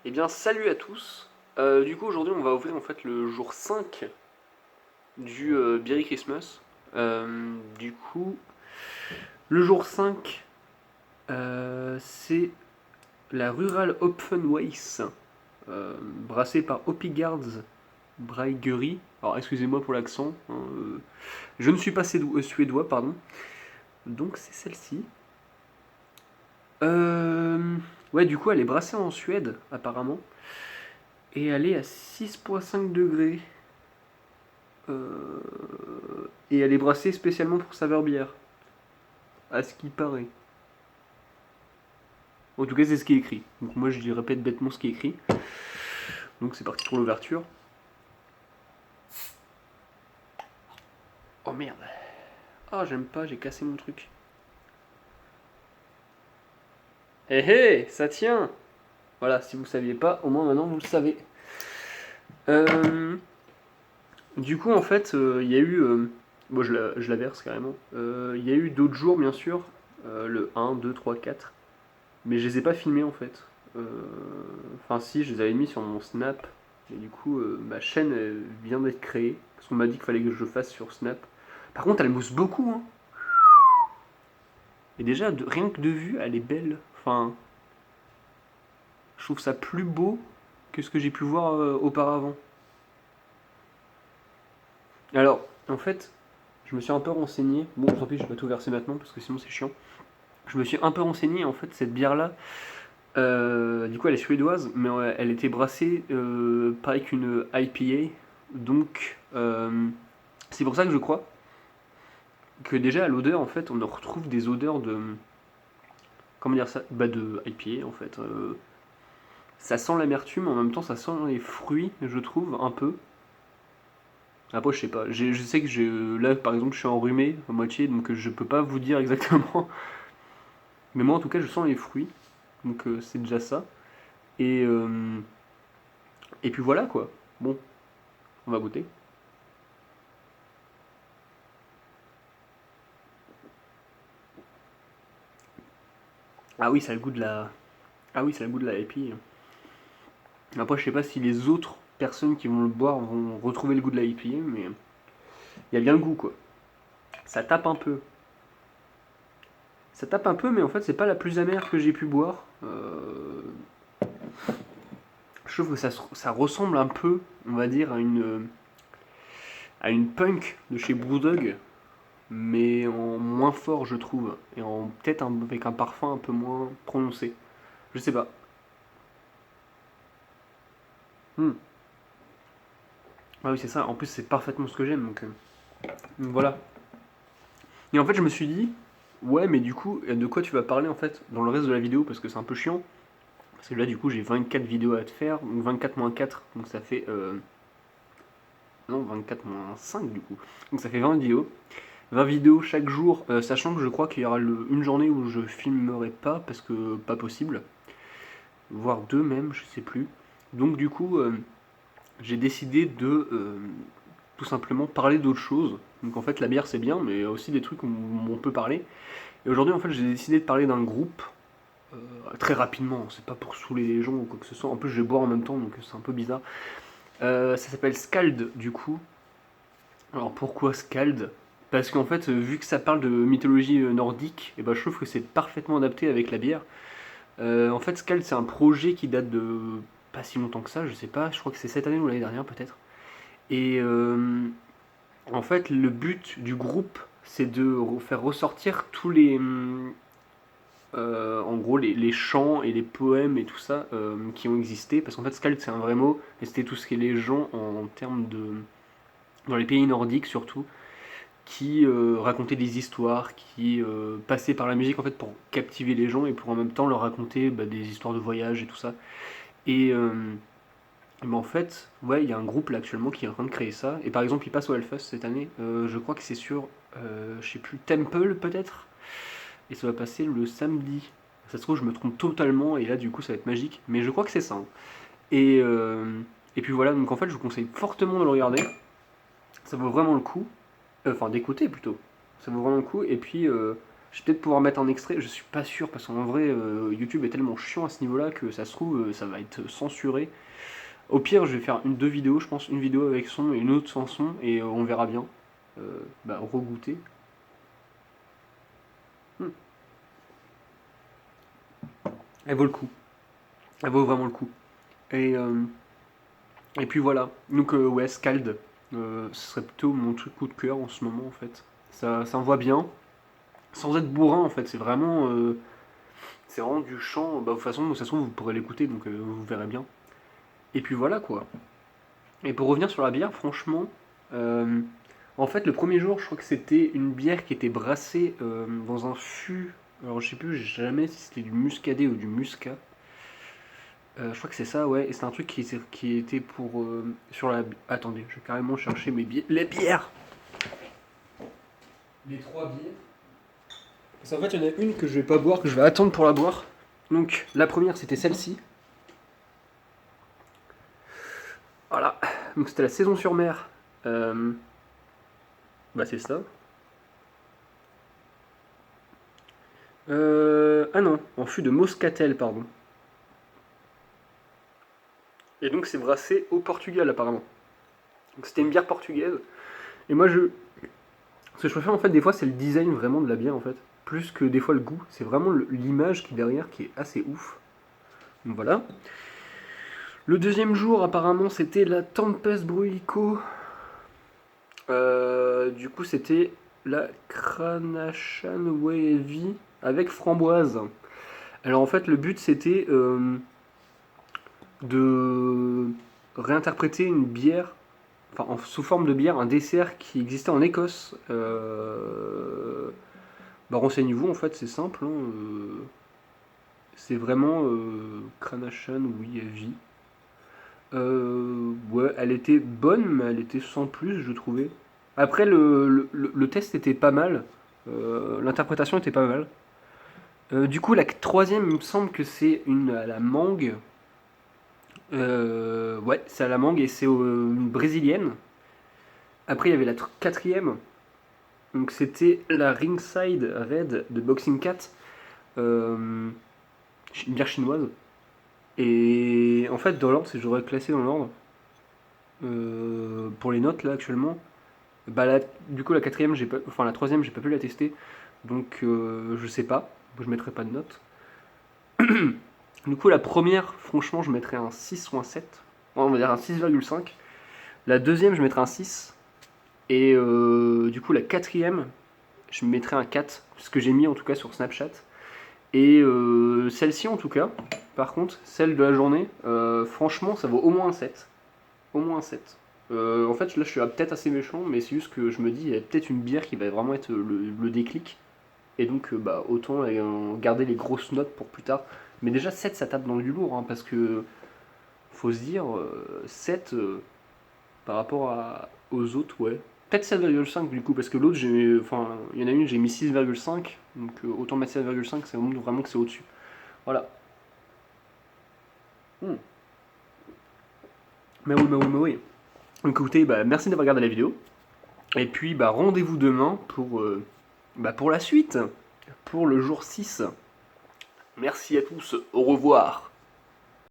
Eh bien, salut à tous. Du coup, aujourd'hui, on va ouvrir en fait le jour 5 du Berry Christmas. Du coup, le jour 5, c'est la Rural Opfenweiss, brassée par Hoppigard's Brewery. Alors, excusez-moi pour l'accent, hein, je ne suis pas suédois, pardon. Donc, c'est celle-ci. Ouais, du coup, elle est brassée en Suède, apparemment. Et elle est à 6,5 degrés. Et elle est brassée spécialement pour saveur bière, à ce qui paraît. En tout cas, c'est ce qui est écrit. Donc moi, je répète bêtement ce qui est écrit. Donc c'est parti pour l'ouverture. Oh merde. Ah, j'aime pas, j'ai cassé mon truc. Hé hé, ça tient. Voilà, si vous saviez pas, au moins maintenant vous le savez. Euh, du coup, en fait, il y a eu... bon, je la verse carrément. Il y a eu d'autres jours, bien sûr. Le 1, 2, 3, 4. Mais je les ai pas filmés, en fait. Euh, Enfin, si, je les avais mis sur mon Snap. Et du coup, ma chaîne vient d'être créée. Parce qu'on m'a dit qu'il fallait que je le fasse sur Snap. Par contre, elle mousse beaucoup, hein. Et déjà, rien que de vue, elle est belle. Enfin, je trouve ça plus beau que ce que j'ai pu voir auparavant. Alors, en fait, je me suis un peu renseigné. Bon, tant pis, je vais pas tout verser maintenant parce que sinon c'est chiant. Je me suis un peu renseigné. En fait, cette bière-là, du coup, elle est suédoise, mais elle était brassée pareil qu'une IPA. Donc, c'est pour ça que je crois que déjà à l'odeur, en fait, on retrouve des odeurs de. Comment dire ça? Bah, de IPA en fait. Ça sent l'amertume, en même temps, ça sent les fruits, je trouve, un peu. Après, je sais pas. Je sais que là, par exemple, je suis enrhumé à moitié, donc je peux pas vous dire exactement. Mais moi, en tout cas, je sens les fruits, donc c'est déjà ça. Et, euh, et puis voilà quoi. Bon, on va goûter. Ah oui, ça a le goût de la. Ah oui, ça a le goût de la IPA. Après, je sais pas si les autres personnes qui vont le boire vont retrouver le goût de la IPA, mais il y a bien le goût quoi. Ça tape un peu. Ça tape un peu, mais en fait, c'est pas la plus amère que j'ai pu boire. Je trouve que ça ressemble un peu, on va dire, à une punk de chez Brewdog, mais en moins fort, je trouve, et en peut-être avec un parfum un peu moins prononcé. Je sais pas. Hmm. Ah oui, c'est ça. En plus, c'est parfaitement ce que j'aime, donc voilà. Et en fait, je me suis dit, ouais, mais du coup, de quoi tu vas parler en fait dans le reste de la vidéo parce que c'est un peu chiant. Parce que là, du coup, j'ai 24 vidéos à te faire, donc 24 moins 4, donc ça fait. Non, 24 moins 5 du coup. Donc ça fait 20 vidéos. 20 vidéos chaque jour, sachant que je crois qu'il y aura une journée où je filmerai pas parce que pas possible. Voire deux même, je sais plus. Donc du coup, j'ai décidé de tout simplement parler d'autre chose. Donc en fait, la bière c'est bien, mais il y a aussi des trucs où on peut parler. Et aujourd'hui, en fait, j'ai décidé de parler d'un groupe très rapidement. C'est pas pour saouler les gens ou quoi que ce soit. En plus, je vais boire en même temps, donc c'est un peu bizarre. Ça s'appelle Skald, du coup. Alors pourquoi Skald? Parce qu'en fait, vu que ça parle de mythologie nordique, et ben, je trouve que c'est parfaitement adapté avec la bière. En fait, Skald, c'est un projet qui date de pas si longtemps que ça, je sais pas, je crois que c'est cette année ou l'année dernière peut-être. Et en fait, le but du groupe, c'est de faire ressortir tous les, en gros, les chants et les poèmes et tout ça qui ont existé. Parce qu'en fait, Skald, c'est un vrai mot, et c'était tout ce qui est les gens en termes de. Dans les pays nordiques surtout, qui racontaient des histoires, qui passaient par la musique en fait pour captiver les gens et pour en même temps leur raconter des histoires de voyage et tout ça. Et en fait, ouais, il y a un groupe là actuellement qui est en train de créer ça. Et par exemple, il passe au Hellfest cette année. Je crois que c'est sur, je sais plus, Temple peut-être. Et ça va passer le samedi. Ça se trouve, je me trompe totalement et là du coup ça va être magique. Mais je crois que c'est ça, hein. Et, et puis voilà, donc en fait je vous conseille fortement de le regarder. Ça vaut vraiment le coup. Enfin d'écouter plutôt. Ça vaut vraiment le coup. Et puis, Je vais peut-être pouvoir mettre un extrait, je suis pas sûr parce qu'en vrai YouTube est tellement chiant à ce niveau-là que ça se trouve ça va être censuré. Au pire, je vais faire deux vidéos, je pense, une vidéo avec son et une autre sans son et on verra bien. Regoûter. Elle vaut le coup. Elle vaut vraiment le coup. Et, euh, et puis voilà. Donc ouais, Scald. Ce serait plutôt mon truc coup de cœur en ce moment en fait. Ça envoie bien. Sans être bourrin en fait. C'est vraiment du chant. Bah, de toute façon, vous pourrez l'écouter donc vous verrez bien. Et puis voilà quoi. Et pour revenir sur la bière, franchement, euh, en fait, le premier jour, je crois que c'était une bière qui était brassée dans un fût. Alors, je sais plus jamais si c'était du muscadet ou du muscat. Je crois que c'est ça, ouais. Et c'est un truc qui était pour. Sur la. Attendez, je vais carrément chercher mes bières. Les bières. Les trois bières. Parce qu'en fait, il y en a une que je vais pas boire, que je vais attendre pour la boire. Donc, la première, c'était celle-ci. Voilà. Donc, c'était la saison sur mer. Bah, c'est ça. Ah non, en fût de Moscatel, pardon. Et donc c'est brassé au Portugal apparemment. Donc c'était une bière portugaise. Et moi ce que je préfère en fait des fois c'est le design vraiment de la bière en fait. Plus que des fois le goût. C'est vraiment l'image qui est derrière qui est assez ouf. Donc voilà. Le deuxième jour apparemment c'était la Tempest Bruico. Du coup c'était la Cranachan Wavy avec framboise. Alors en fait le but c'était de réinterpréter une bière, enfin sous forme de bière, un dessert qui existait en Écosse. Renseignez-vous, en fait, c'est simple. Hein, c'est vraiment Cranachan Wavy. Ouais, elle était bonne, mais elle était sans plus, je trouvais. Après, le test était pas mal. L'interprétation était pas mal. Du coup, la troisième, il me semble que c'est une à la mangue. Ouais, c'est à la mangue et c'est une brésilienne. Après, il y avait la quatrième. Donc, c'était la Ringside Red de Boxing Cat. Une bière chinoise. Et en fait, dans l'ordre, si j'aurais classé dans l'ordre, pour les notes là actuellement, du coup, la quatrième, enfin la troisième, j'ai pas pu la tester. Donc, je sais pas. Je mettrai pas de notes. Du coup, la première, franchement, je mettrais un 6 ou un 7. On va dire un 6,5. La deuxième, je mettrais un 6. Et du coup, la quatrième, je mettrais un 4. Ce que j'ai mis en tout cas sur Snapchat. Et celle-ci, en tout cas, par contre, celle de la journée, franchement, ça vaut au moins un 7. Au moins un 7. En fait, là, je suis peut-être assez méchant, mais c'est juste que je me dis, il y a peut-être une bière qui va vraiment être le déclic. Et donc, autant garder les grosses notes pour plus tard. Mais déjà, 7, ça tape dans du lourd, hein, parce que faut se dire, 7 par rapport aux autres, ouais. Peut-être 7,5 du coup, parce que l'autre, enfin, il y en a une, j'ai mis 6,5, donc autant mettre 7,5, c'est vraiment que c'est au-dessus. Voilà. Hmm. Mais oui. Donc écoutez, merci d'avoir regardé la vidéo. Et puis, rendez-vous demain pour la suite, pour le jour 6. Merci à tous, au revoir.